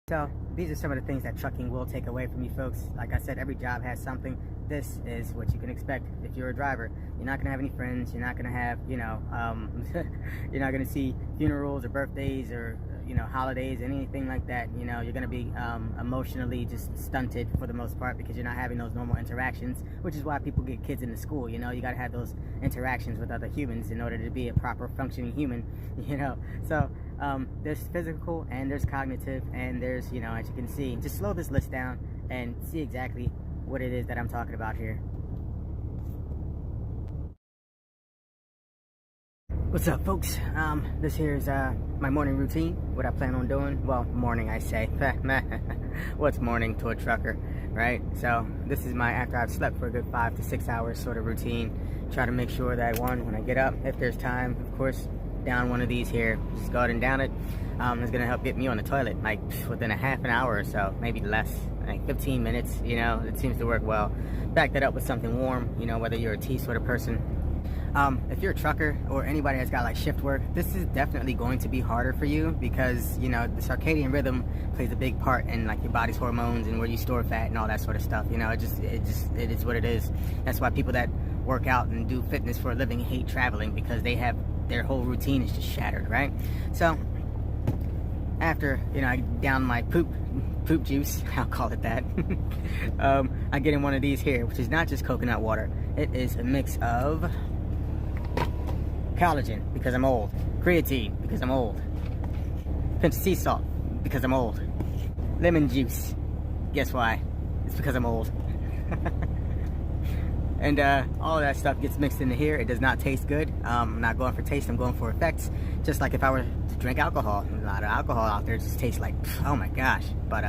So these are some of the things that trucking will take away from you folks. Like I said, every job has something. This is what you can expect if you're a driver. You're not gonna have any friends. You're not gonna have, you're not gonna see funerals or birthdays or holidays, anything like that. You're gonna be emotionally just stunted for the most part because you're not having those normal interactions, which is why people get kids into school. You gotta have those interactions with other humans in order to be a proper functioning human. So there's physical and there's cognitive and there's, as you can see, just slow this list down and see exactly what it is that I'm talking about here. What's up, folks? This here is my morning routine, what I plan on doing. Well, morning I say. What's morning to a trucker, right? So this is my after I've slept for a good 5 to 6 hours sort of routine. Try to make sure that when I get up, if there's time, of course, down one of these here, just go ahead and down it. It's gonna help get me on the toilet like within a half an hour or so, maybe less, like 15 minutes. It seems to work well. Back that up with something warm, whether you're a tea sort of person. If you're a trucker or anybody that's got like shift work, this is definitely going to be harder for you because the circadian rhythm plays a big part in like your body's hormones and where you store fat and all that sort of stuff. It is what it is. That's why people that work out and do fitness for a living hate traveling, because they have their whole routine is just shattered, right? So after I down my poop juice, I'll call it that. I get in one of these here, which is not just coconut water. It is a mix of collagen, because I'm old, creatine, because I'm old, pinch of sea salt, because I'm old, lemon juice, guess why? It's because I'm old. And all of that stuff gets mixed into here. It does not taste good. I'm not going for taste, I'm going for effects. Just like if I were to drink alcohol. A lot of alcohol out there just tastes like, oh my gosh. But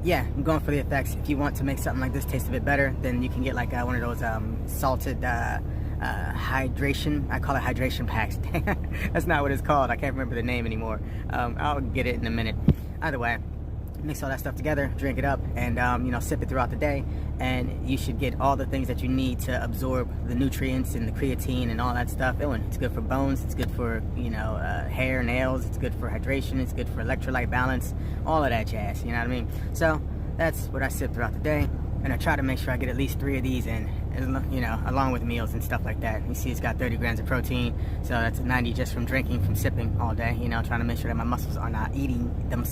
yeah, I'm going for the effects. If you want to make something like this taste a bit better, then you can get like one of those salted hydration, I call it hydration packs. That's not what it's called. I can't remember the name anymore. I'll get it in a minute. Either way, mix all that stuff together, drink it up, and sip it throughout the day, and you should get all the things that you need to absorb the nutrients and the creatine and all that stuff. It's good for bones, it's good for hair, nails, it's good for hydration, it's good for electrolyte balance, all of that jazz, you know what I mean? So that's what I sip throughout the day, and I try to make sure I get at least 3 of these in, along with meals and stuff like that. You see it's got 30 grams of protein, so that's 90 just from drinking, from sipping all day, trying to make sure that my muscles are not eating themselves.